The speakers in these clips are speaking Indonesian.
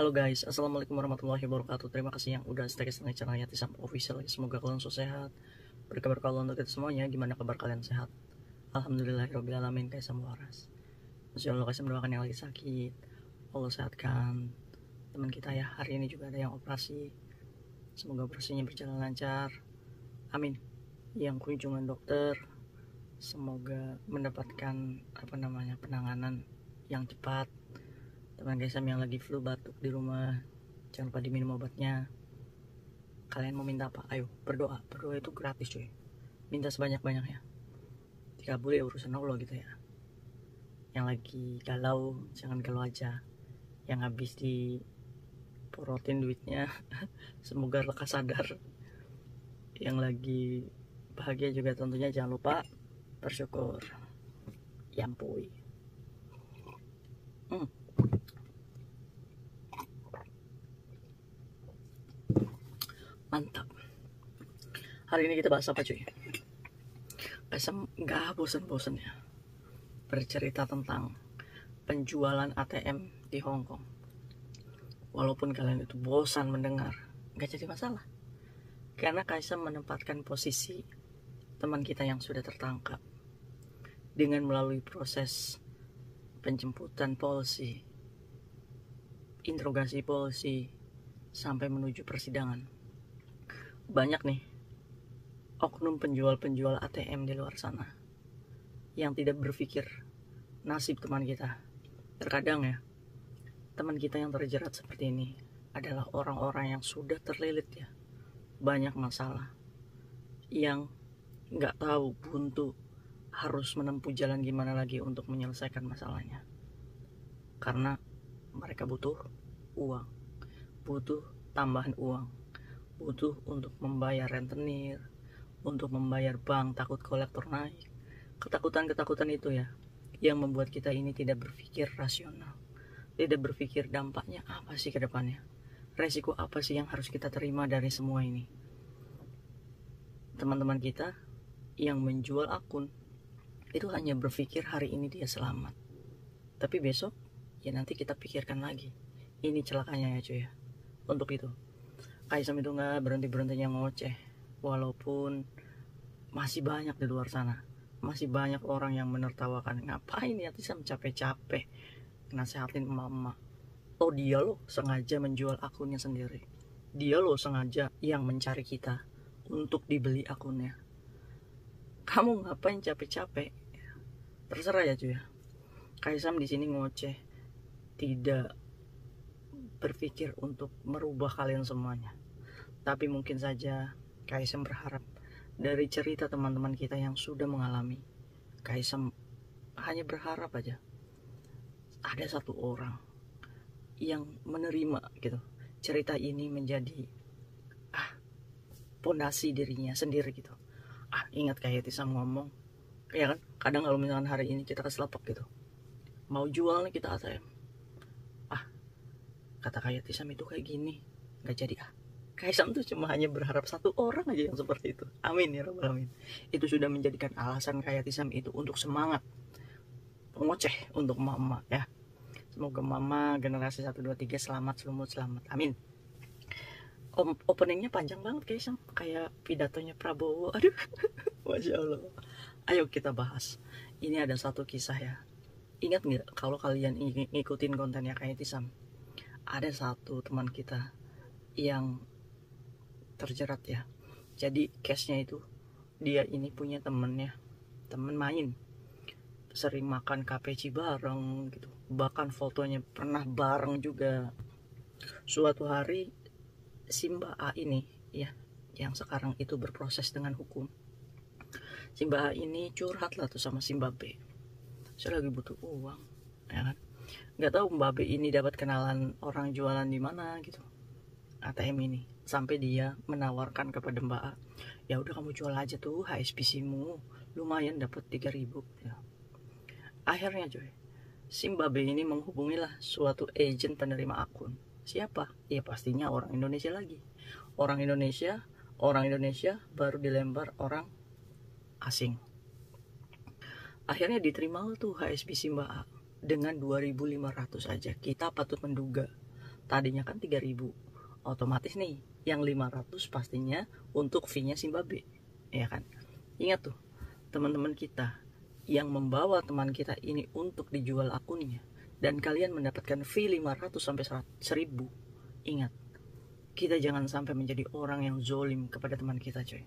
Halo guys, assalamualaikum warahmatullahi wabarakatuh. Terima kasih yang udah stay di channel Yatisam Official. Semoga kalian selalu sehat. Berkabar kalau untuk kita semuanya, gimana kabar kalian sehat? Alhamdulillahirobbilalamin, guys, sama waras. Masya Allah, guys, mendoakan yang lagi sakit, Allah sehatkan teman kita ya. Hari ini juga ada yang operasi, semoga operasinya berjalan lancar, amin. Yang kunjungan dokter, semoga mendapatkan penanganan yang cepat. Teman guys yang lagi flu batuk di rumah, jangan lupa diminum obatnya. Kalian mau minta apa? Ayo berdoa itu gratis cuy. Minta sebanyak-banyaknya, dikabul ya urusan Allah gitu ya. Yang lagi galau jangan galau aja, yang habis diporotin duitnya semoga lekas sadar. Yang lagi bahagia juga tentunya jangan lupa bersyukur. Yampui. Mantap. Hari ini kita bahas apa cuy? Asam nggak bosan-bosan ya bercerita tentang penjualan ATM di Hong Kong. Walaupun kalian itu bosan mendengar, nggak jadi masalah, karena Kaisam menempatkan posisi teman kita yang sudah tertangkap dengan melalui proses penjemputan polisi, interogasi polisi, sampai menuju persidangan. Banyak nih oknum penjual-penjual ATM di luar sana yang tidak berpikir nasib teman kita. Terkadang ya, teman kita yang terjerat seperti ini adalah orang-orang yang sudah terlilit ya banyak masalah, yang nggak tahu buntu harus menempuh jalan gimana lagi untuk menyelesaikan masalahnya, karena mereka butuh uang, butuh tambahan uang, butuh untuk membayar rentenir, untuk membayar bank, takut kolektor naik. Ketakutan-ketakutan itu ya yang membuat kita ini tidak berpikir rasional, tidak berpikir dampaknya apa sih ke depannya, resiko apa sih yang harus kita terima dari semua ini. Teman-teman kita yang menjual akun itu hanya berpikir hari ini dia selamat, tapi besok ya nanti kita pikirkan lagi. Ini celakanya ya cuy ya. Untuk itu Kaisam itu nggak berhenti-berhentinya ngoceh, walaupun masih banyak di luar sana, masih banyak orang yang menertawakan. Ngapain ya Tisam capek-capek nasehatin emak-emak? Oh, dia loh sengaja menjual akunnya sendiri, dia loh sengaja yang mencari kita untuk dibeli akunnya. Kamu ngapain capek-capek? Terserah ya cuy ya. Kaisam di sini ngoceh, tidak berpikir untuk merubah kalian semuanya. Tapi mungkin saja Kaisam berharap dari cerita teman-teman kita yang sudah mengalami, Kaisam hanya berharap aja ada satu orang yang menerima gitu cerita ini menjadi pondasi dirinya sendiri gitu. Ingat kayak Tisam ngomong ya kan, kadang kalau misalkan hari ini kita keselapek gitu, mau jual nih kita ATM, kata kayak Tisam itu kayak gini, nggak jadi. Kaisam tuh cuma hanya berharap satu orang aja yang seperti itu. Amin ya rabbal alamin. Itu sudah menjadikan alasan kayak Tisam itu untuk semangat ngoceh untuk mama ya. Semoga mama generasi 1, 2, 3 selamat, selamat. Amin. Openingnya panjang banget Kaisam, kayak pidatonya Prabowo. Aduh, Masya Allah. Ayo kita bahas. Ini ada satu kisah ya. Ingat nggak kalau kalian ngikutin kontennya kayak Tisam, ada satu teman kita yang terjerat ya. Jadi case-nya itu, dia ini punya temen main, sering makan KPC bareng gitu, bahkan fotonya pernah bareng juga. Suatu hari si Mbak A ini ya, yang sekarang itu berproses dengan hukum, si Mbak A ini curhat lah tuh sama si Mbak B. Saya lagi butuh uang ya kan, nggak tahu Mbak B ini dapat kenalan orang jualan di mana gitu ATM ini, sampai dia menawarkan kepada Mbak A, ya udah kamu jual aja tuh HSBC-mu, lumayan dapat 3.000 ya. Akhirnya coy, si Mbak B ini menghubungilah suatu agen penerima akun. Siapa? Ya pastinya orang Indonesia lagi. Orang Indonesia baru dilempar orang asing. Akhirnya diterima tuh HSBC Mbak A dengan 2.500 aja. Kita patut menduga Tadinya kan 3.000, otomatis nih yang 500 pastinya untuk fee-nya Zimbabwe, ya kan? Ingat tuh, teman-teman kita yang membawa teman kita ini untuk dijual akunnya, dan kalian mendapatkan fee 500 sampai 1.000. Ingat, kita jangan sampai menjadi orang yang zolim kepada teman kita, coy.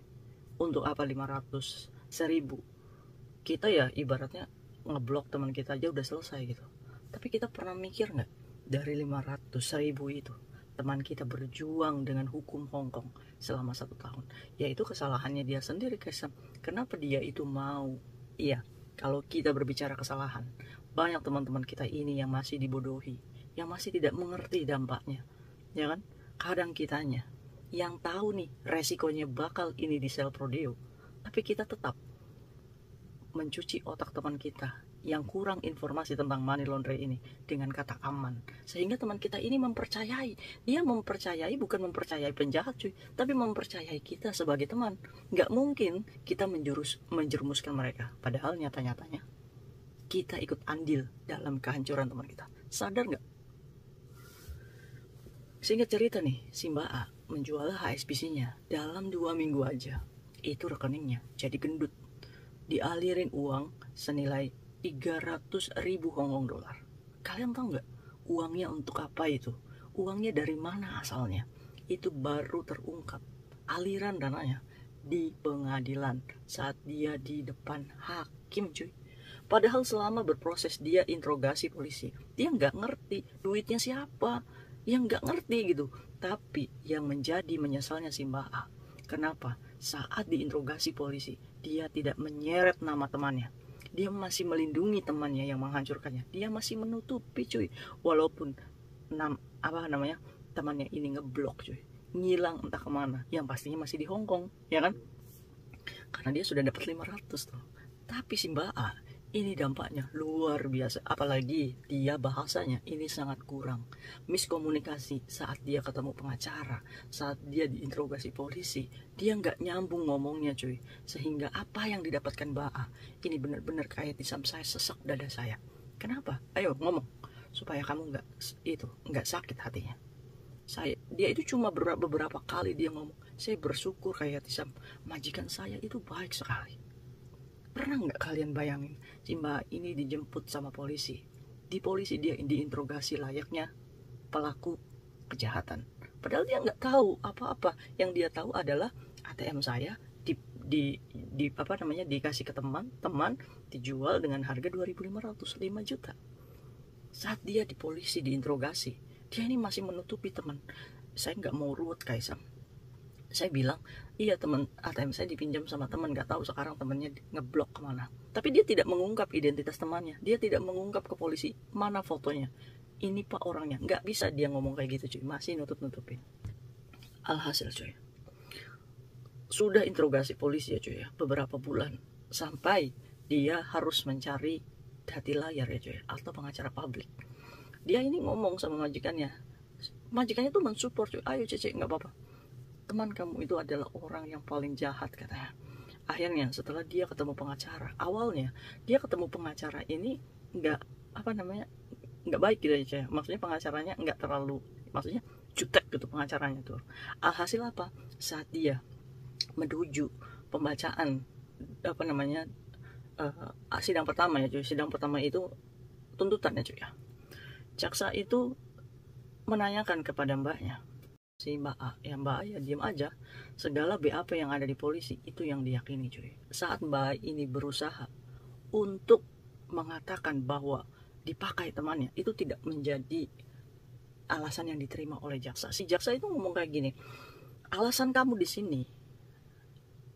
Untuk apa 500, 1.000? Kita ya ibaratnya ngeblok teman kita aja udah selesai gitu. Tapi kita pernah mikir nggak, dari 500, 1.000 itu teman kita berjuang dengan hukum Hongkong selama 1 tahun. Yaitu kesalahannya dia sendiri, guys. Kenapa dia itu mau? Iya, kalau kita berbicara kesalahan, banyak teman-teman kita ini yang masih dibodohi, yang masih tidak mengerti dampaknya, ya kan? Kadang kitanya yang tahu nih resikonya bakal ini di sel prodeo, tapi kita tetap mencuci otak teman kita yang kurang informasi tentang money laundering ini dengan kata aman, sehingga teman kita ini mempercayai. Dia mempercayai, bukan mempercayai penjahat, cuy, tapi mempercayai kita sebagai teman. Nggak mungkin kita menjerumuskan mereka, padahal nyata-nyatanya kita ikut andil dalam kehancuran teman kita. Sadar nggak? Singkat cerita nih, si Mbak A menjual HSBC-nya dalam 2 minggu aja. Itu rekeningnya jadi gendut. Dialirin uang senilai 300.000 Hongkong dolar. Kalian tahu nggak uangnya untuk apa itu? Uangnya dari mana asalnya? Itu baru terungkap aliran dananya di pengadilan saat dia di depan hakim, cuy. Padahal selama berproses dia interogasi polisi, dia nggak ngerti duitnya siapa, yang nggak ngerti gitu. Tapi yang menjadi menyesalnya si Mbak A, kenapa saat diinterogasi polisi dia tidak menyeret nama temannya? Dia masih melindungi temannya yang menghancurkannya. Dia masih menutupi, cuy. Walaupun temannya ini ngeblok, cuy, ngilang entah kemana. Yang pastinya masih di Hongkong, ya kan? Karena dia sudah dapat 500 tuh. Tapi si Mbak A ini dampaknya luar biasa. Apalagi dia bahasanya ini sangat kurang. Miskomunikasi saat dia ketemu pengacara, saat dia diinterogasi polisi, dia nggak nyambung ngomongnya, cuy. Sehingga apa yang didapatkan Mbak A ini benar-benar kayak disam saya, sesak dada saya. Kenapa? Ayo ngomong supaya kamu nggak sakit hatinya. Dia itu cuma beberapa kali dia ngomong, saya bersyukur kayak Tisam, majikan saya itu baik sekali. Pernah nggak kalian bayangin si Mbak ini dijemput sama polisi? Di polisi dia diinterogasi layaknya pelaku kejahatan. Padahal dia nggak tahu apa-apa. Yang dia tahu adalah ATM saya dikasih ke teman dijual dengan harga 2.500, 5 juta. Saat dia di polisi diinterogasi, dia ini masih menutupi teman. Saya nggak mau ruwet, Kaisang. Saya bilang, iya teman ATM saya dipinjam sama teman, nggak tahu sekarang temannya ngeblok kemana. Tapi dia tidak mengungkap identitas temannya, dia tidak mengungkap ke polisi mana fotonya. Ini pak orangnya, nggak bisa dia ngomong kayak gitu, cuy, masih nutup-nutupin. Alhasil, cuy, sudah interogasi polisi ya, cuy, ya, beberapa bulan sampai dia harus mencari dati layar ya, cuy, atau pengacara publik. Dia ini ngomong sama majikannya tuh mensupport, cuy, ayo Cece, nggak apa-apa, teman kamu itu adalah orang yang paling jahat, katanya. Akhirnya setelah dia ketemu pengacara, awalnya dia ketemu pengacara ini nggak baik gitu aja. Maksudnya pengacaranya nggak terlalu, maksudnya jutek gitu pengacaranya tuh. Alhasil apa? Saat dia menuju pembacaan sidang pertama ya, cuy. Sidang pertama itu tuntutannya, cuy, ya. Jaksa itu menanyakan kepada mbaknya, si Mbak A, Mbak A ya diam aja. Segala BAP yang ada di polisi itu yang diyakini, cuy. Saat Mbak A ini berusaha untuk mengatakan bahwa dipakai temannya, itu tidak menjadi alasan yang diterima oleh jaksa. Si jaksa itu ngomong kayak gini, alasan kamu di sini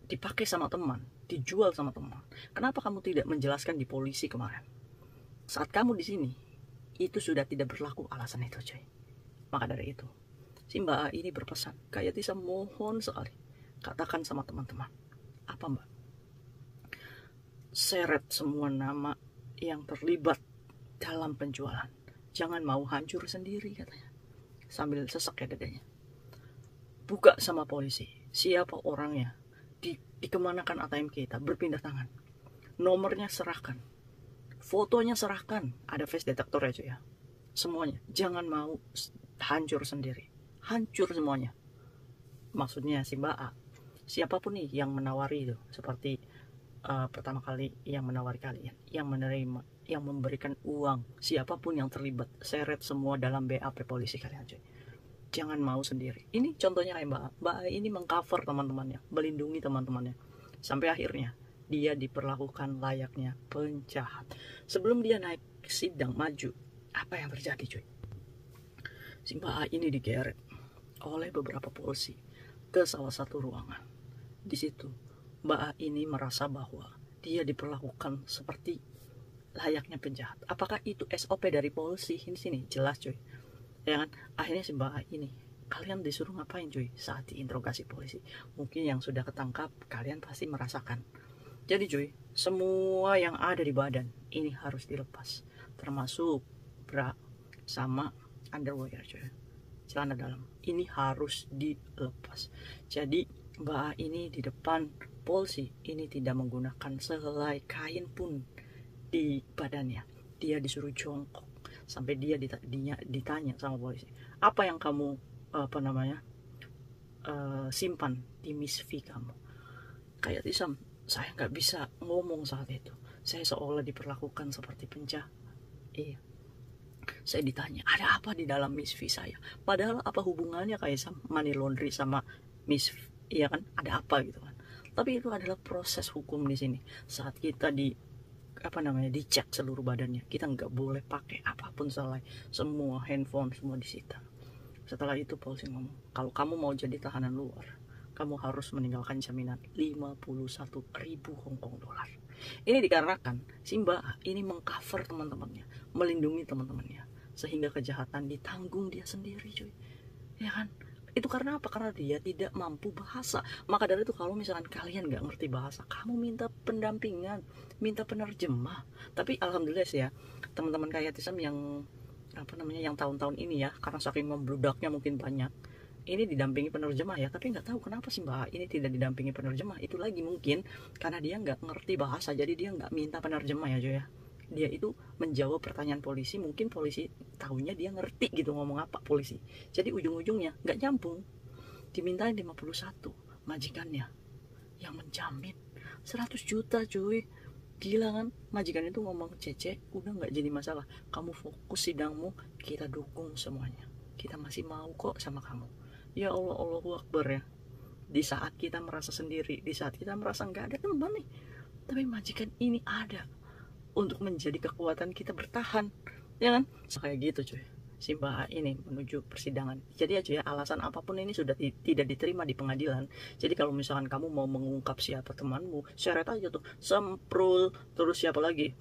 dipakai sama teman, dijual sama teman, kenapa kamu tidak menjelaskan di polisi kemarin? Saat kamu di sini itu sudah tidak berlaku alasan itu, cuy. Maka dari itu si Mbak A ini berpesan, kayak Tisa mohon sekali, katakan sama teman-teman. Apa Mbak? Seret semua nama yang terlibat dalam penjualan. Jangan mau hancur sendiri, katanya. Sambil sesak ya dadanya. Buka sama polisi, siapa orangnya, dikemanakan ATM kita, berpindah tangan. Nomornya serahkan. Fotonya serahkan. Ada face detector ya, cuy, ya. Semuanya. Jangan mau hancur sendiri, hancur semuanya. Maksudnya si Mbak A, siapapun nih yang menawari itu, seperti pertama kali yang menawari kalian, yang menerima, yang memberikan uang, siapapun yang terlibat, seret semua dalam BAP polisi kalian cuy. Jangan mau sendiri. Ini contohnya kayak Mbak A ini mengcover teman-temannya, melindungi teman-temannya, sampai akhirnya dia diperlakukan layaknya penjahat. Sebelum dia naik sidang maju, apa yang terjadi cuy? Si Mbak A ini digeret oleh beberapa polisi ke salah satu ruangan. Di situ Mbak A ini merasa bahwa dia diperlakukan seperti layaknya penjahat. Apakah itu SOP dari polisi? Ini sini jelas cuy, ya kan? Akhirnya si Mbak A ini, kalian disuruh ngapain cuy saat diinterogasi polisi? Mungkin yang sudah ketangkap kalian pasti merasakan. Jadi cuy, semua yang ada di badan ini harus dilepas, termasuk bra sama underwear cuy, celana dalam ini harus dilepas. Jadi Mbak A ini di depan polisi ini tidak menggunakan sehelai kain pun di badannya. Dia disuruh jongkok sampai dia ditanya sama polisi, apa yang kamu simpan di Miss V kamu? Kayak Tisam, saya nggak bisa ngomong saat itu, saya seolah diperlakukan seperti penjahat. Iya, saya ditanya ada apa di dalam Miss V saya, padahal apa hubungannya kayak sama money laundry sama Miss V, iya kan, ada apa gitu kan. Tapi itu adalah proses hukum di sini. Saat kita dicek seluruh badannya, kita nggak boleh pakai apapun selain, semua handphone semua disita. Setelah itu polisi ngomong, kalau kamu mau jadi tahanan luar, kamu harus meninggalkan jaminan 51.000 Hongkong dolar. Ini dikarenakan si Mbak A ini mengcover teman-temannya, melindungi teman-temannya, sehingga kejahatan ditanggung dia sendiri cuy, ya kan? Itu karena apa? Karena dia tidak mampu bahasa. Maka dari itu kalau misalkan kalian nggak ngerti bahasa, kamu minta pendampingan, minta penerjemah. Tapi alhamdulillah sih ya, teman-teman kayak Tisam yang yang tahun-tahun ini ya, karena saking membludaknya mungkin banyak, ini didampingi penerjemah ya. Tapi nggak tahu kenapa sih Mbak ini tidak didampingi penerjemah. Itu lagi mungkin karena dia nggak ngerti bahasa, jadi dia nggak minta penerjemah ya cuy ya. Dia itu menjawab pertanyaan polisi, mungkin polisi tahunya dia ngerti gitu ngomong apa polisi, jadi ujung-ujungnya nggak nyambung, dimintain 51. Majikannya yang menjamin 100 juta cuy, gila kan? Majikan itu ngomong, Cece udah nggak jadi masalah, kamu fokus sidangmu, kita dukung semuanya, kita masih mau kok sama kamu. Ya Allah, Allahu Akbar ya. Di saat kita merasa sendiri, di saat kita merasa nggak ada teman nih, tapi majikan ini ada untuk menjadi kekuatan kita bertahan, ya kan? Kayak gitu cuy, si Mbak A ini menuju persidangan. Jadi ya cuy ya, alasan apapun ini sudah tidak diterima di pengadilan. Jadi kalau misalkan kamu mau mengungkap siapa temanmu, seret aja tuh Semprul, terus siapa lagi,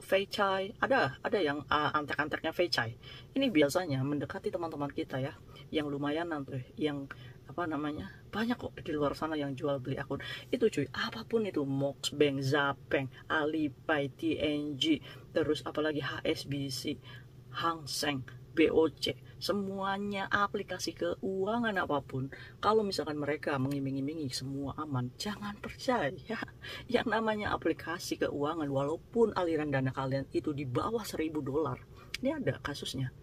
Fei Chai, ada yang antek-anteknya Fei Chai. Ini biasanya mendekati teman-teman kita ya, yang lumayan tuh, yang banyak kok di luar sana yang jual beli akun itu cuy. Apapun itu, Moxbank, Zapeng, Alipay, TNG, terus apalagi HSBC, Hang Seng, BOC, semuanya aplikasi keuangan apapun. Kalau misalkan mereka mengiming-imingi semua aman, jangan percaya. Yang namanya aplikasi keuangan, walaupun aliran dana kalian itu di bawah 1.000 dolar, ini ada kasusnya.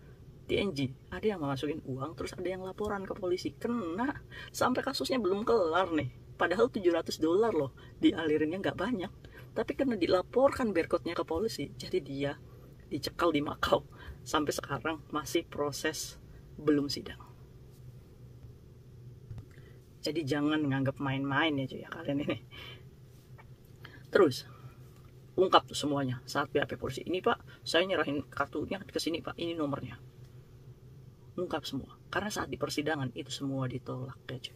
TNG, ada yang memasukin uang, terus ada yang laporan ke polisi, kena, sampai kasusnya belum kelar nih. Padahal 700 dolar loh, dialirinnya nggak banyak. Tapi karena dilaporkan barcode-nya ke polisi, jadi dia dicekal di Makau. Sampai sekarang masih proses, belum sidang. Jadi jangan nganggap main-main ya cuy ya kalian ini. Terus ungkap tuh semuanya saat BAP polisi. Ini Pak, saya nyerahin kartunya ke sini Pak, ini nomornya. Ungkap semua, karena saat di persidangan itu semua ditolak ya cuy.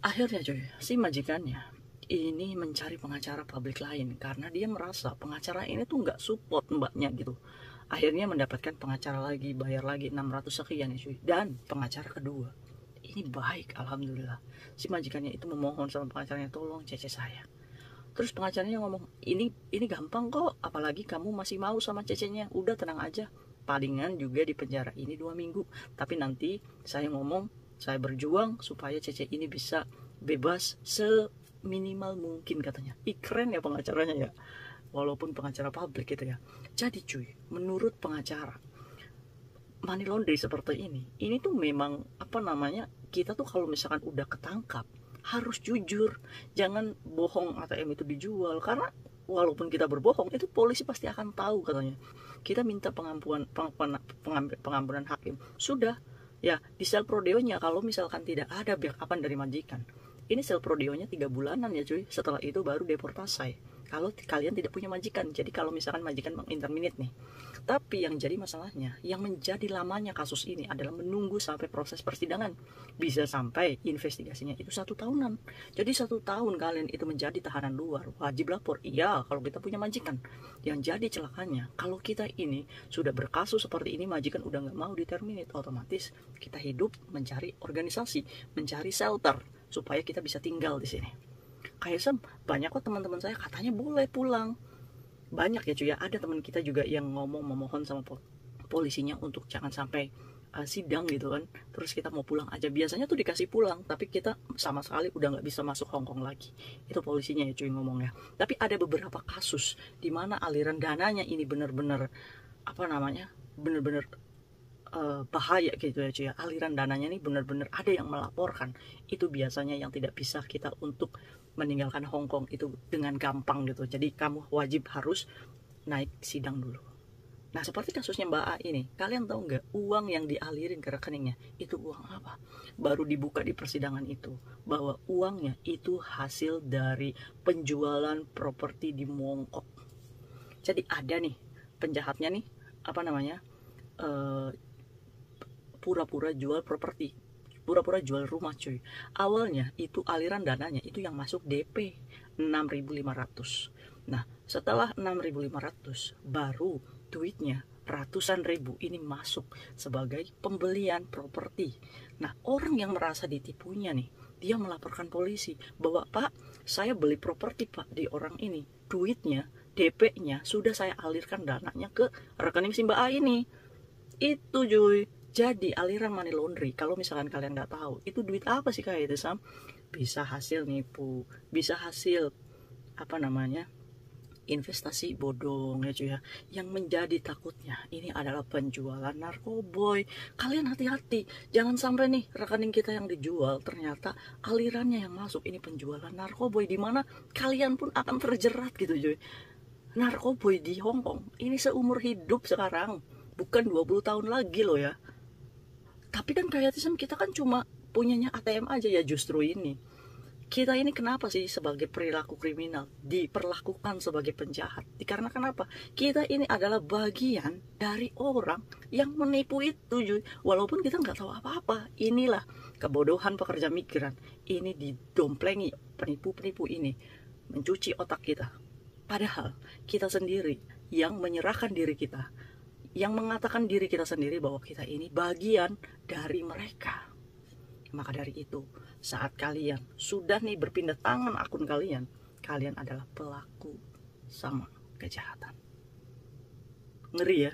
Akhirnya cuy, si majikannya ini mencari pengacara publik lain karena dia merasa pengacara ini tuh nggak support mbaknya gitu. Akhirnya mendapatkan pengacara lagi, bayar lagi 600 sekian ya cuy. Dan pengacara kedua ini baik, alhamdulillah. Si majikannya itu memohon sama pengacaranya, tolong Cece saya. Terus pengacaranya ngomong, ini gampang kok, apalagi kamu masih mau sama Cecenya, udah tenang aja. Palingan juga di penjara ini 2 minggu, tapi nanti saya ngomong, saya berjuang supaya Cece ini bisa bebas seminimal mungkin katanya. Keren ya pengacaranya ya, walaupun pengacara publik gitu ya. Jadi cuy, menurut pengacara, money laundry seperti ini tuh memang apa namanya, kita tuh kalau misalkan udah ketangkap harus jujur, jangan bohong ATM itu dijual, karena walaupun kita berbohong itu polisi pasti akan tahu katanya. Kita minta pengampunan hakim, sudah ya di sel prodeonya kalau misalkan tidak ada backupan dari majikan. Ini sel prodeonya 3 bulanan ya cuy, setelah itu baru deportasi kalau kalian tidak punya majikan. Jadi kalau misalkan majikan menginterminate nih. Tapi yang jadi masalahnya, yang menjadi lamanya kasus ini adalah menunggu sampai proses persidangan. Bisa sampai investigasinya itu 1 tahunan. Jadi 1 tahun kalian itu menjadi tahanan luar, wajib lapor. Iya, kalau kita punya majikan. Yang jadi celakanya, kalau kita ini sudah berkasus seperti ini, majikan udah nggak mau diterminate, otomatis kita hidup mencari organisasi, mencari shelter supaya kita bisa tinggal di sini. Kayak banyak kok teman-teman saya katanya boleh pulang. Banyak ya cuy ya, ada teman kita juga yang memohon sama polisinya untuk jangan sampai sidang gitu kan, terus kita mau pulang aja. Biasanya tuh dikasih pulang, tapi kita sama sekali udah nggak bisa masuk Hongkong lagi. Itu polisinya ya cuy ngomongnya. Tapi ada beberapa kasus di mana aliran dananya ini bener-bener apa namanya, bener-bener bahaya gitu ya cuy ya. Aliran dananya ini bener-bener ada yang melaporkan. Itu biasanya yang tidak bisa kita untuk meninggalkan Hongkong itu dengan gampang gitu. Jadi kamu wajib harus naik sidang dulu. Nah seperti kasusnya Mbak A ini, kalian tahu nggak uang yang dialirin ke rekeningnya itu uang apa? Baru dibuka di persidangan itu bahwa uangnya itu hasil dari penjualan properti di Mongkok. Jadi ada nih penjahatnya nih, apa namanya, pura-pura jual properti, pura-pura jual rumah cuy. Awalnya itu aliran dananya itu yang masuk DP 6.500. Nah setelah 6.500 baru duitnya ratusan ribu ini masuk sebagai pembelian properti. Nah orang yang merasa ditipunya nih, dia melaporkan polisi bahwa Pak, saya beli properti Pak di orang ini, duitnya DP-nya sudah saya alirkan dananya ke rekening si Mbak A ini. Itu cuy. Jadi aliran money laundry, kalau misalkan kalian nggak tahu itu duit apa sih kayak itu Sam, bisa hasil nipu, bisa hasil apa namanya, investasi bodong ya cuy ya. Yang menjadi takutnya ini adalah penjualan narkoboy. Kalian hati-hati, jangan sampai nih rekening kita yang dijual ternyata alirannya yang masuk ini penjualan narkoboy, dimana kalian pun akan terjerat gitu cuy. Narkoboy di Hongkong ini seumur hidup sekarang, bukan 20 tahun lagi loh ya. Tapi kan kayak kita kan cuma punyanya ATM aja ya. Justru ini kita ini kenapa sih sebagai perilaku kriminal diperlakukan sebagai penjahat? Karena kenapa? Kita ini adalah bagian dari orang yang menipu itu cuy. Walaupun kita nggak tahu apa-apa. Inilah kebodohan pekerja migran. Ini didomplengi penipu-penipu ini, mencuci otak kita. Padahal kita sendiri yang menyerahkan diri kita, yang mengatakan diri kita sendiri bahwa kita ini bagian dari mereka. Maka dari itu, saat kalian sudah nih berpindah tangan akun kalian, kalian adalah pelaku sama kejahatan. Ngeri ya?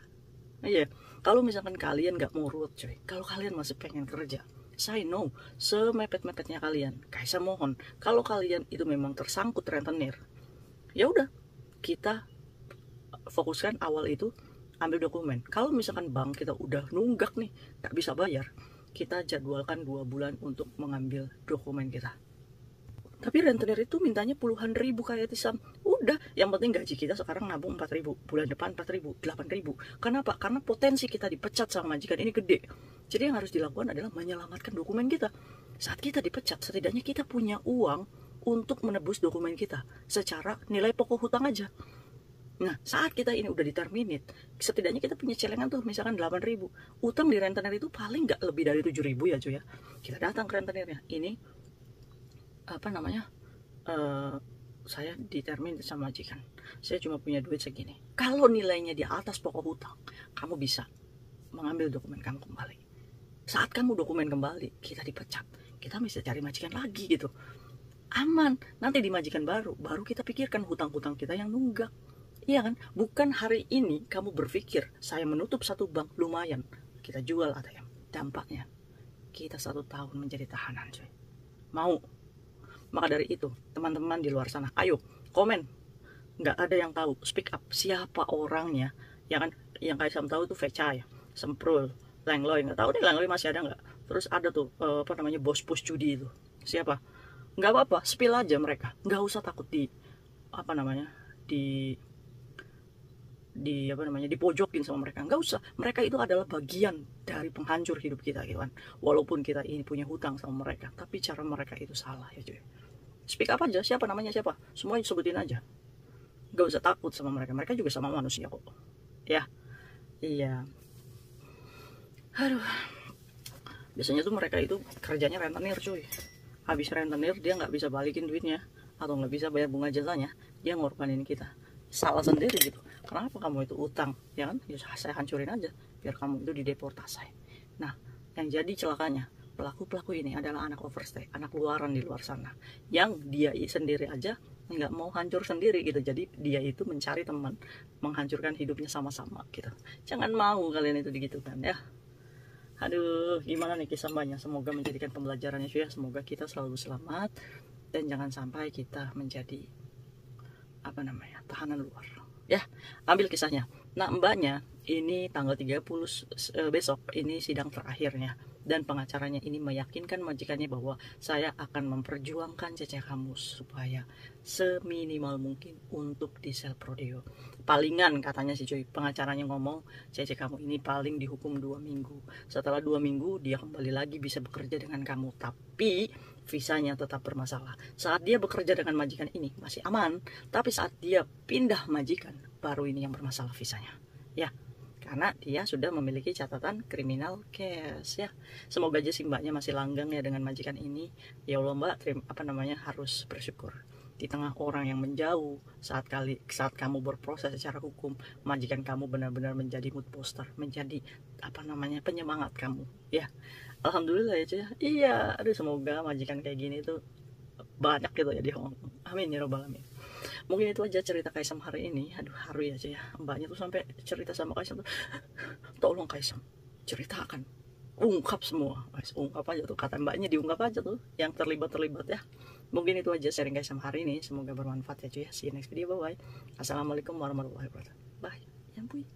Iya, kalau misalkan kalian gak mau ruwet coy, kalau kalian masih pengen kerja, saya know, semepet-mepetnya kalian, Kaisa mohon, kalau kalian itu memang tersangkut rentenir, ya udah, kita fokuskan awal itu ambil dokumen. Kalau misalkan bank kita udah nunggak nih, gak bisa bayar, kita jadwalkan 2 bulan untuk mengambil dokumen kita. Tapi rentenir itu mintanya puluhan ribu kayak Tisam. Udah, yang penting gaji kita sekarang nabung 4.000, bulan depan 4.000, 8.000. Kenapa? Karena potensi kita dipecat sama majikan ini gede. Jadi yang harus dilakukan adalah menyelamatkan dokumen kita. Saat kita dipecat, setidaknya kita punya uang untuk menebus dokumen kita secara nilai pokok hutang aja. Nah, saat kita ini udah diterminate, setidaknya kita punya celengan tuh, misalkan 8.000. Utang di rentenir itu paling nggak lebih dari 7.000 ya cuy ya. Kita datang ke rentenirnya, ini apa namanya, saya diterminate sama majikan, saya cuma punya duit segini. Kalau nilainya di atas pokok hutang, kamu bisa mengambil dokumen kamu kembali. Saat kamu dokumen kembali, kita dipecat, kita bisa cari majikan lagi gitu. Aman, nanti di majikan baru kita pikirkan hutang-hutang kita yang nunggak. Iya kan? Bukan hari ini kamu berpikir saya menutup satu bank lumayan, kita jual ATM. Dampaknya kita 1 tahun menjadi tahanan coy. Mau? Maka dari itu teman-teman di luar sana, ayo komen. Nggak ada yang tahu, speak up siapa orangnya. Ya kan? Yang kayak Sam tahu itu Veca ya, Semprul, Lengloy, nggak tahu nih Lengloy masih ada nggak. Terus ada tuh apa namanya, bos-bos judi itu siapa, nggak apa-apa, spill aja mereka, nggak usah takut di apa namanya, di apa namanya, dipojokin sama mereka, nggak usah. Mereka itu adalah bagian dari penghancur hidup kita gitu kan. Walaupun kita ini punya hutang sama mereka, tapi cara mereka itu salah ya cuy. Speak up aja, siapa namanya, siapa, semuanya sebutin aja, nggak usah takut sama mereka, mereka juga sama manusia kok ya. Iya, aduh, biasanya tuh mereka itu kerjanya rentenir cuy. Habis rentenir dia nggak bisa balikin duitnya atau nggak bisa bayar bunga jasanya, dia ngorbanin kita. Salah sendiri gitu. Kenapa kamu itu utang ya kan, ya saya hancurin aja biar kamu itu dideportasi. Nah, yang jadi celakanya, pelaku-pelaku ini adalah anak overstay, anak luaran di luar sana, yang dia sendiri aja nggak mau hancur sendiri gitu. Jadi dia itu mencari teman, menghancurkan hidupnya sama-sama gitu. Jangan mau kalian itu digitukan ya. Aduh, gimana nih kisah mbaknya, semoga menjadikan pembelajarannya ya. Semoga kita selalu selamat dan jangan sampai kita menjadi apa namanya, tahanan luar ya. Ambil kisahnya. Nah, mbaknya ini tanggal 30 besok ini sidang terakhirnya, dan pengacaranya ini meyakinkan majikannya bahwa saya akan memperjuangkan Cece kamu supaya seminimal mungkin untuk di sel prodeo. Palingan katanya si cuy, pengacaranya ngomong Cece kamu ini paling dihukum 2 minggu. Setelah 2 minggu dia kembali lagi bisa bekerja dengan kamu, tapi visanya tetap bermasalah. Saat dia bekerja dengan majikan ini masih aman, tapi saat dia pindah majikan baru ini yang bermasalah visanya ya, karena dia sudah memiliki catatan kriminal case ya. Semoga aja si mbaknya masih langgang ya dengan majikan ini. Ya Allah mbak, apa namanya, harus bersyukur di tengah orang yang menjauh. Saat kamu berproses secara hukum, majikan kamu benar-benar menjadi mood booster, menjadi apa namanya, penyemangat kamu ya. Alhamdulillah ya cuy. Iya, aduh, semoga majikan kayak gini tuh banyak gitu ya di Hongkong. Amin ya robbal alamin. Mungkin itu aja cerita Kaisam hari ini. Aduh, haru ya cuy ya. Mbaknya tuh sampai cerita sama Kaisam tuh, tolong Kaisam, ceritakan, ungkap semua. Ungkap aja tuh, kata mbaknya diungkap aja tuh yang terlibat ya. Mungkin itu aja sharing Kaisam hari ini, semoga bermanfaat ya cuy ya. See you next video, bye bye. Assalamualaikum warahmatullahi wabarakatuh. Bye. Ya ampun.